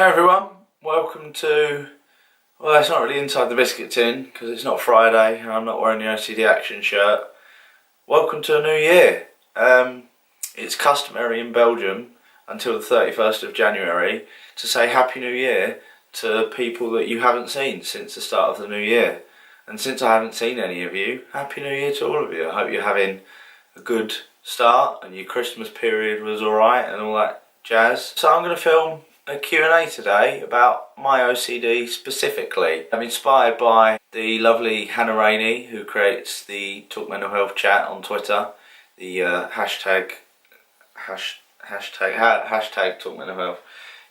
Hey everyone, welcome to, well, it's not really inside the biscuit tin because it's not Friday and I'm not wearing the OCD action shirt. Welcome to a new year. It's customary in Belgium until the 31st of January to say Happy New Year to people that you haven't seen since the start of the new year. And since I haven't seen any of you, Happy New Year to all of you. I hope you're having a good start and your Christmas period was alright and all that jazz. So I'm going to film a Q&A today about my OCD specifically. I'm inspired by the lovely Hannah Rainey, who creates the Talk Mental Health chat on Twitter, the hashtag Talk Mental Health.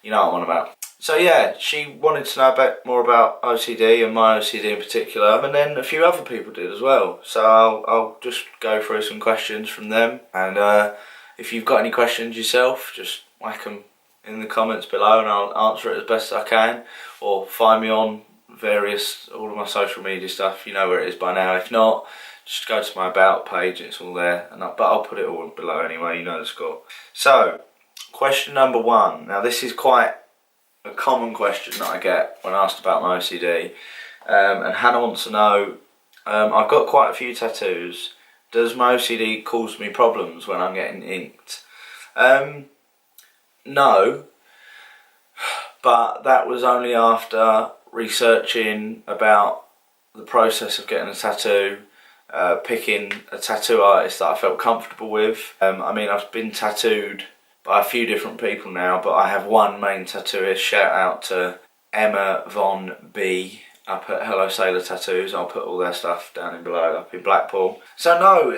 You know what I'm on about. So yeah, she wanted to know a bit more about OCD and my OCD in particular, and then a few other people did as well. So I'll just go through some questions from them, and if you've got any questions yourself, just whack them in the comments below and I'll answer it as best I can, or find me on all of my social media stuff. You know where it is by now. If not, just go to my about page, it's all there, but I'll put it all below anyway, you know the score. So question number one. Now this is quite a common question that I get when asked about my OCD, and Hannah wants to know, I've got quite a few tattoos, does my OCD cause me problems when I'm getting inked? No, but that was only after researching about the process of getting a tattoo, picking a tattoo artist that I felt comfortable with. I mean, I've been tattooed by a few different people now, but I have one main tattooist. Shout out to Emma Von B up at Hello Sailor Tattoos. I'll put all their stuff down in below, up in Blackpool. So no,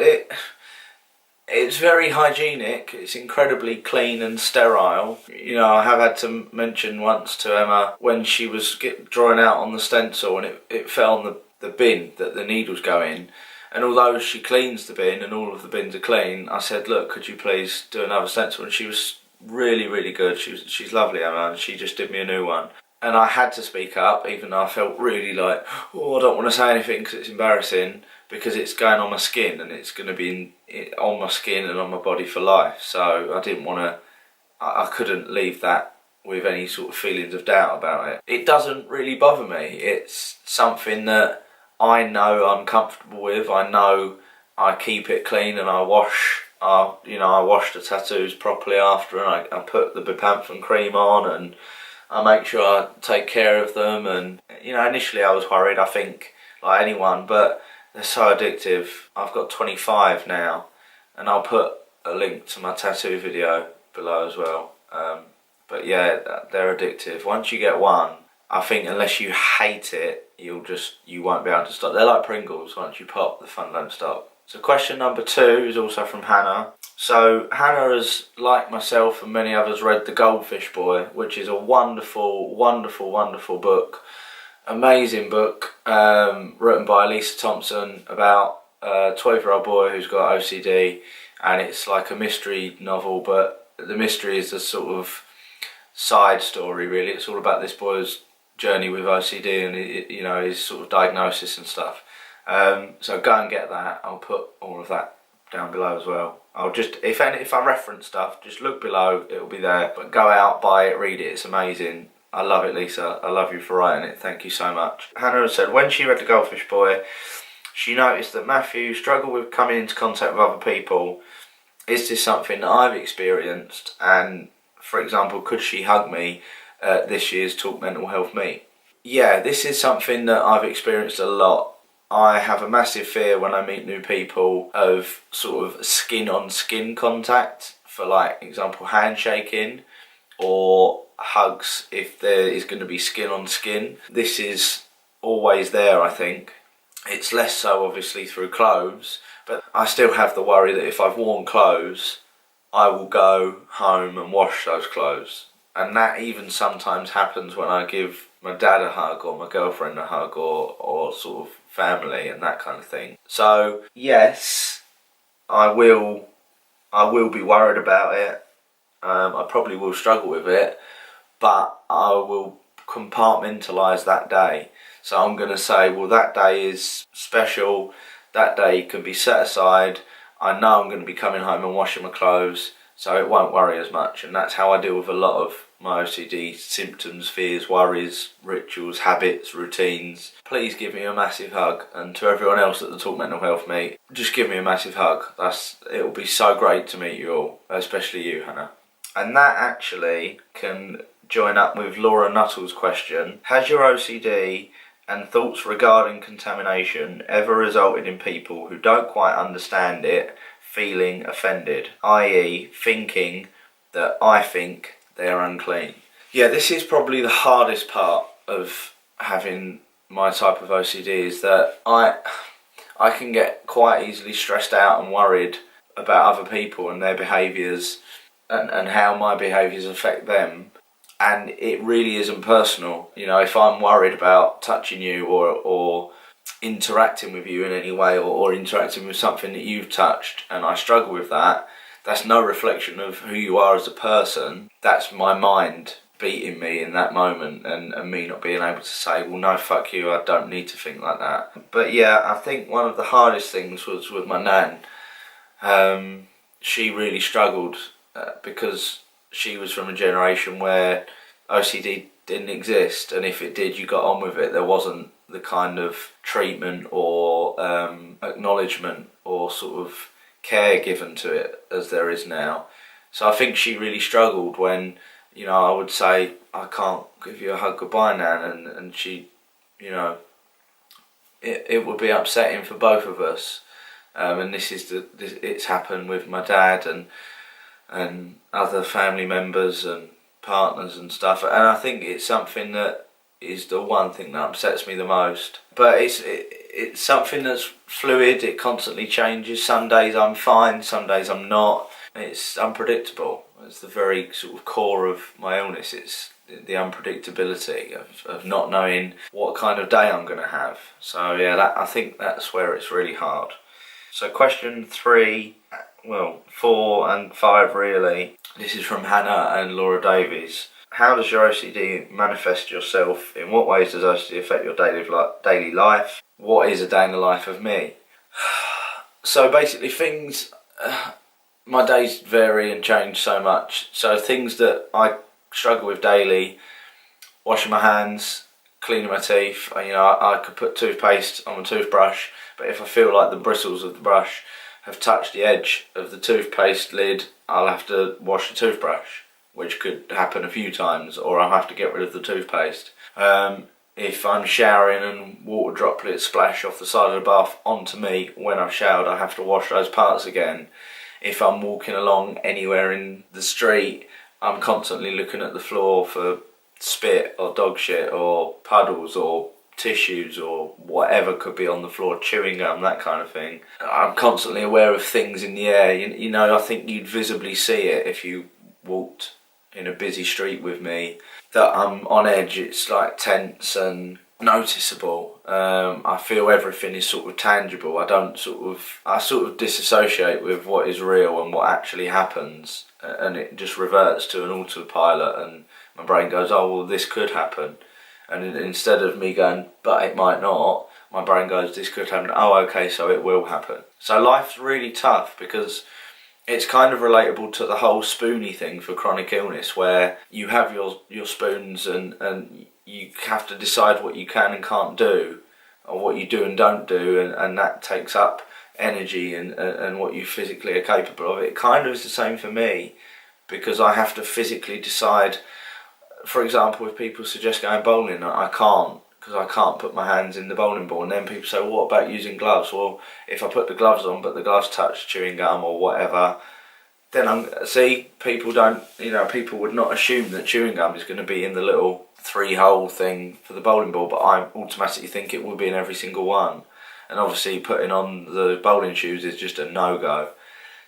it's very hygienic, it's incredibly clean and sterile. You know, I have had to mention once to Emma when she was drawing out on the stencil and it fell on the bin that the needles go in. And although she cleans the bin and all of the bins are clean, I said, look, could you please do another stencil? And she was really, really good. She's lovely, Emma, and she just did me a new one. And I had to speak up, even though I felt really like, oh, I don't want to say anything because it's embarrassing, because it's going on my skin and it's going to be on my skin and on my body for life. So I didn't want to, I couldn't leave that with any sort of feelings of doubt about it. It doesn't really bother me. It's something that I know I'm comfortable with. I know I keep it clean and I wash, I wash the tattoos properly after, and I put the bepanthen cream on and I make sure I take care of them. And initially I was worried, I think, like anyone, but they're so addictive. I've got 25 now, and I'll put a link to my tattoo video below as well. But yeah, they're addictive. Once you get one, I think unless you hate it, you won't be able to stop. They're like Pringles. Once you pop, the fun don't stop. So question number 2 is also from Hannah. So Hannah has, like myself and many others, read The Goldfish Boy, which is a wonderful, wonderful, wonderful book. Amazing book, written by Lisa Thompson about a 12-year-old boy who's got OCD, and it's like a mystery novel, but the mystery is a sort of side story really. It's all about this boy's journey with OCD and his sort of diagnosis and stuff. So go and get that. I'll put all of that down below as well. I'll just, if I reference stuff, just look below, it'll be there. But go out, buy it, read it, it's amazing. I love it, Lisa. I love you for writing it. Thank you so much. Hannah said when she read The Goldfish Boy, she noticed that Matthew struggled with coming into contact with other people. Is this something that I've experienced? And for example, could she hug me at this year's Talk Mental Health meet? Yeah, this is something that I've experienced a lot. I have a massive fear when I meet new people of sort of skin-on-skin contact, for like example handshaking or hugs if there is going to be skin on skin. This is always there, I think. It's less so obviously through clothes, but I still have the worry that if I've worn clothes, I will go home and wash those clothes. And that even sometimes happens when I give my dad a hug or my girlfriend a hug or sort of family and that kind of thing. So yes, I will be worried about it. I probably will struggle with it, but I will compartmentalise that day. So I'm going to say, well, that day is special, that day can be set aside, I know I'm going to be coming home and washing my clothes, so it won't worry as much. And that's how I deal with a lot of my OCD symptoms, fears, worries, rituals, habits, routines, please give me a massive hug. And to everyone else at the Talk Mental Health meet, just give me a massive hug. It'll be so great to meet you all, especially you, Hannah. And that actually can join up with Laura Nuttall's question. Has your OCD and thoughts regarding contamination ever resulted in people who don't quite understand it feeling offended, i.e. thinking that I think they're unclean? Yeah, this is probably the hardest part of having my type of OCD, is that I can get quite easily stressed out and worried about other people and their behaviours and how my behaviours affect them. And it really isn't personal. You know, if I'm worried about touching you or interacting with you in any way, or interacting with something that you've touched, and I struggle with that, that's no reflection of who you are as a person. That's my mind beating me in that moment, and me not being able to say, well, no, fuck you, I don't need to think like that. But yeah, I think one of the hardest things was with my nan. She really struggled because she was from a generation where OCD didn't exist, and if it did, you got on with it. There wasn't the kind of treatment or acknowledgement or sort of care given to it as there is now. So I think she really struggled when, you know, I would say, I can't give you a hug goodbye, Nan, and she, you know, it would be upsetting for both of us. And it's happened with my dad and other family members and partners and stuff, and I think it's something that is the one thing that upsets me the most. But it's something that's fluid. It constantly changes. Some days I'm fine, some days I'm not. It's unpredictable. It's the very sort of core of my illness. It's the unpredictability of not knowing what kind of day I'm going to have. So yeah, I think that's where it's really hard. So question 3, well, 4 and 5 really. This is from Hannah and Laura Davies. How does your OCD manifest yourself? In what ways does OCD affect your daily life? What is a day in the life of me? So basically my days vary and change so much. So things that I struggle with daily: washing my hands, cleaning my teeth. You know, I could put toothpaste on my toothbrush, but if I feel like the bristles of the brush have touched the edge of the toothpaste lid, I'll have to wash the toothbrush, which could happen a few times, or I'll have to get rid of the toothpaste. If I'm showering and water droplets splash off the side of the bath onto me when I've showered, I have to wash those parts again. If I'm walking along anywhere in the street, I'm constantly looking at the floor for spit or dog shit or puddles or tissues or whatever could be on the floor, chewing gum, that kind of thing. I'm constantly aware of things in the air. You know, I think you'd visibly see it if you walked in a busy street with me, that I'm on edge. It's like tense and noticeable. I feel everything is sort of tangible. I sort of disassociate with what is real and what actually happens, and it just reverts to an autopilot, and my brain goes, oh well, this could happen. And instead of me going, but it might not, my brain goes, this could happen. Oh, okay, so it will happen. So life's really tough because it's kind of relatable to the whole spoony thing for chronic illness, where you have your spoons and you have to decide what you can and can't do, or what you do and don't do, and that takes up energy and what you physically are capable of. It kind of is the same for me, because I have to physically decide. For example, if people suggest going bowling, I can't, because I can't put my hands in the bowling ball. And then people say, well, what about using gloves? Well, if I put the gloves on but the gloves touch chewing gum or whatever, then people would not assume that chewing gum is going to be in the little 3-hole thing for the bowling ball, but I automatically think it will be in every single one. And obviously putting on the bowling shoes is just a no-go.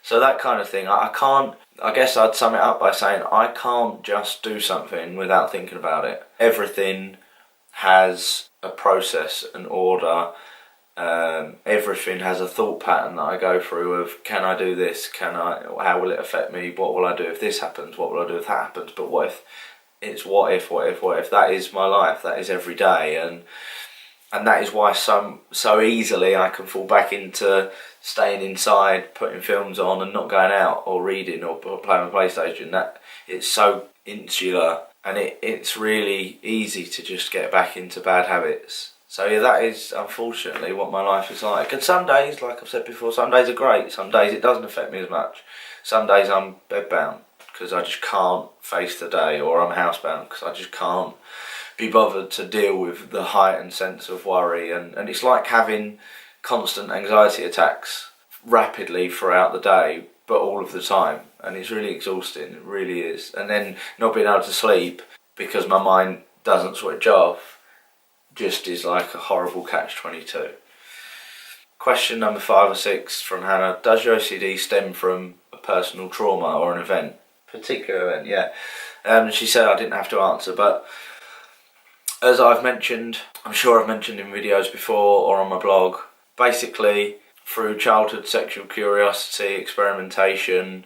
So that kind of thing, I guess I'd sum it up by saying I can't just do something without thinking about it. Everything has a process, an order. Everything has a thought pattern that I go through of, can I do this? How will it affect me? What will I do if this happens? What will I do if that happens? But what if? That is my life. That is every day. And And that is why so easily I can fall back into staying inside, putting films on and not going out or reading or playing my PlayStation. That it's so insular, and it's really easy to just get back into bad habits. So yeah, that is unfortunately what my life is like. And some days, like I've said before, some days are great. Some days it doesn't affect me as much. Some days I'm bedbound because I just can't face the day, or I'm housebound because I just can't be bothered to deal with the heightened sense of worry, and it's like having constant anxiety attacks rapidly throughout the day, but all of the time, and it's really exhausting. It really is. And then not being able to sleep because my mind doesn't switch off just is like a horrible catch-22. Question number 5 or 6 from Hannah: does your OCD stem from a personal trauma or an event? Particular event, yeah. She said I didn't have to answer, but as I've mentioned, I'm sure I've mentioned in videos before or on my blog, basically through childhood sexual curiosity, experimentation,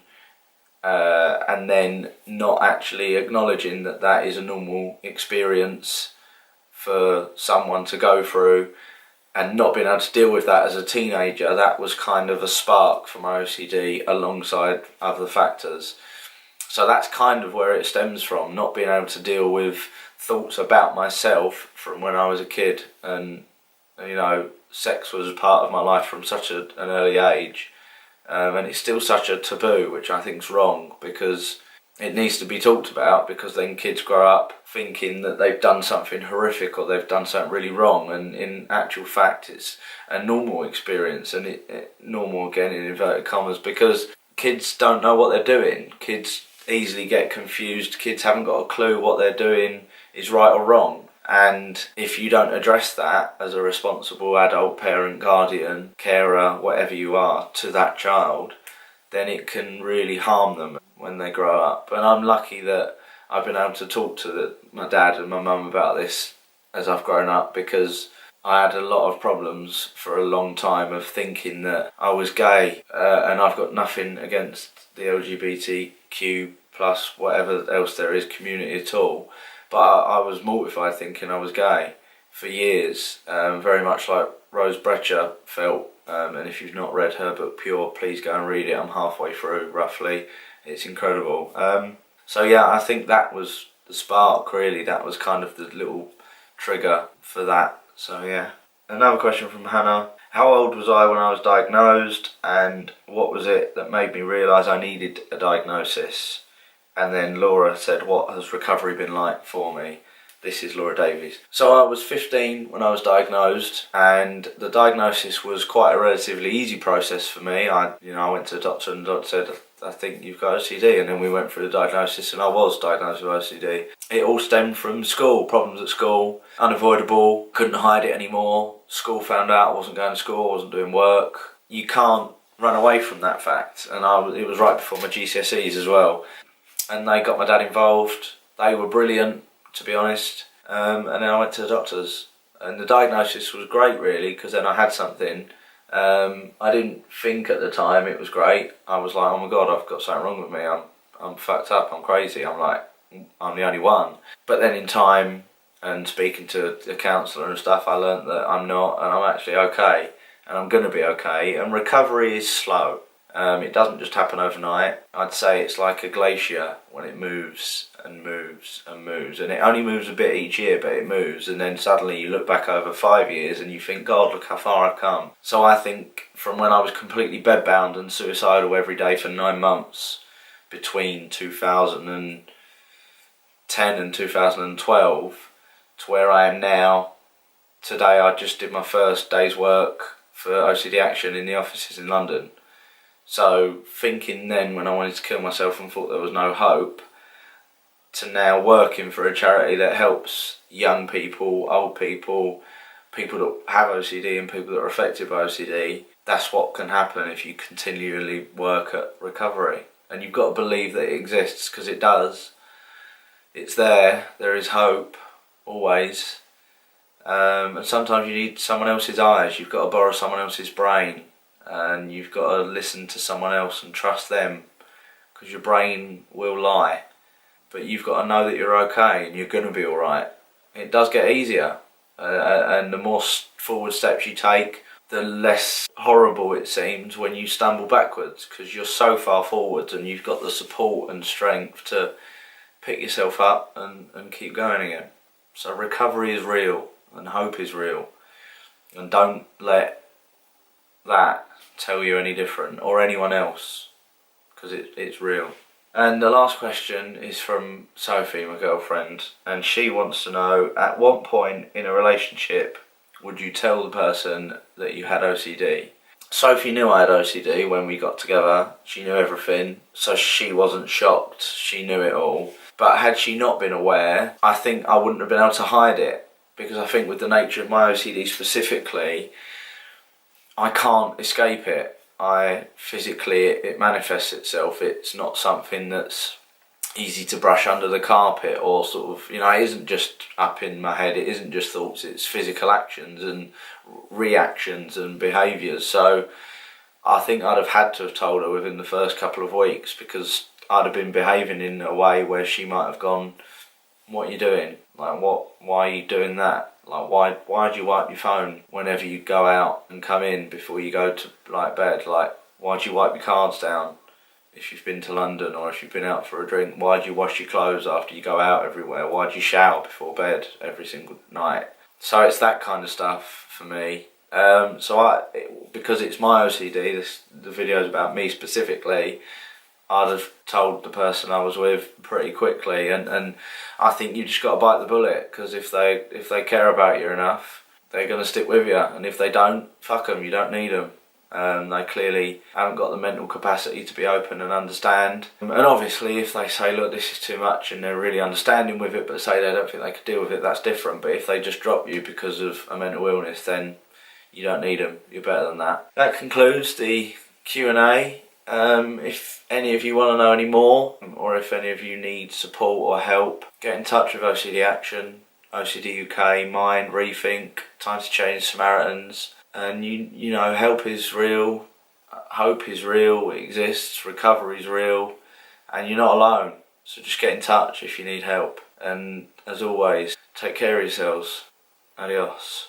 and then not actually acknowledging that that is a normal experience for someone to go through, and not being able to deal with that as a teenager, that was kind of a spark for my OCD alongside other factors. So that's kind of where it stems from, not being able to deal with thoughts about myself from when I was a kid. And you know, sex was part of my life from such an early age, and it's still such a taboo, which I think is wrong, because it needs to be talked about, because then kids grow up thinking that they've done something horrific or they've done something really wrong, and in actual fact it's a normal experience, and it normal again in inverted commas, because kids don't know what they're doing. Kids easily get confused. Kids haven't got a clue what they're doing is right or wrong, and if you don't address that as a responsible adult, parent, guardian, carer, whatever you are, to that child, then it can really harm them when they grow up. And I'm lucky that I've been able to talk to my dad and my mum about this as I've grown up, because I had a lot of problems for a long time of thinking that I was gay, and I've got nothing against the LGBTQ plus whatever else there is community at all, but I was mortified thinking I was gay for years, very much like Rose Brecher felt. And if you've not read her book Pure, please go and read it. I'm halfway through roughly. It's incredible. So yeah, I think that was the spark, really. That was kind of the little trigger for that. So yeah. Another question from Hannah: how old was I when I was diagnosed, and what was it that made me realise I needed a diagnosis? And then Laura said, what has recovery been like for me? This is Laura Davies. So I was 15 when I was diagnosed, and the diagnosis was quite a relatively easy process for me. I went to the doctor, and the doctor said, I think you've got OCD, and then we went through the diagnosis, and I was diagnosed with OCD. It all stemmed from school, problems at school, unavoidable, couldn't hide it anymore. School found out I wasn't going to school, I wasn't doing work. You can't run away from that fact, and it was right before my GCSEs as well. And they got my dad involved. They were brilliant, to be honest, and then I went to the doctors, and the diagnosis was great, really, because then I had something. I didn't think at the time it was great. I was like, oh my god, I've got something wrong with me, I'm fucked up, I'm crazy, I'm the only one. But then in time, and speaking to a counsellor and stuff, I learnt that I'm not, and I'm actually okay, and I'm going to be okay. And recovery is slow. It doesn't just happen overnight. I'd say it's like a glacier when it moves and moves and moves, and it only moves a bit each year, but it moves, and then suddenly you look back over 5 years and you think, God, look how far I've come. So I think from when I was completely bedbound and suicidal every day for 9 months between 2010 and 2012 to where I am now, today I just did my first day's work for OCD Action in the offices in London. So thinking then when I wanted to kill myself and thought there was no hope, to now working for a charity that helps young people, old people, people that have OCD and people that are affected by OCD, that's what can happen if you continually work at recovery. And you've got to believe that it exists, because it does. It's there is hope, always. And sometimes you need someone else's eyes, you've got to borrow someone else's brain. And you've got to listen to someone else and trust them, because your brain will lie. But you've got to know that you're okay and you're going to be alright. It does get easier. and the more forward steps you take, the less horrible it seems when you stumble backwards, because you're so far forwards and you've got the support and strength to pick yourself up and keep going again. So recovery is real and hope is real, and don't let that tell you any different, or anyone else, because it's real. And the last question is from Sophie, my girlfriend, and she wants to know, at what point in a relationship would you tell the person that you had OCD? Sophie knew I had OCD when we got together. She knew everything, so she wasn't shocked. She knew it all. But had she not been aware, I think I wouldn't have been able to hide it, because I think with the nature of my OCD specifically, I can't escape it. It manifests itself. It's not something that's easy to brush under the carpet, or sort of, it isn't just up in my head, it isn't just thoughts, it's physical actions and reactions and behaviours. So I think I'd have had to have told her within the first couple of weeks, because I'd have been behaving in a way where she might have gone, what are you doing? Like, why are you doing that? Like, why do you wipe your phone whenever you go out and come in before you go to bed? Like, why do you wipe your cards down if you've been to London, or if you've been out for a drink? Why do you wash your clothes after you go out everywhere? Why do you shower before bed every single night? So it's that kind of stuff for me. Because it's my OCD, the video's about me specifically, I'd have told the person I was with pretty quickly, and I think you just got to bite the bullet, because if they care about you enough, they're going to stick with you, and if they don't, fuck them, you don't need them. They clearly haven't got the mental capacity to be open and understand. And obviously if they say, look, this is too much, and they're really understanding with it, but say they don't think they could deal with it, that's different. But if they just drop you because of a mental illness, then you don't need them, you're better than that. That concludes the Q&A. If any of you want to know any more, or if any of you need support or help, get in touch with OCD Action, OCD UK, Mind, Rethink, Time to Change, Samaritans. And you know, help is real, hope is real, it exists, recovery is real, and you're not alone. So just get in touch if you need help. And as always, take care of yourselves. Adios.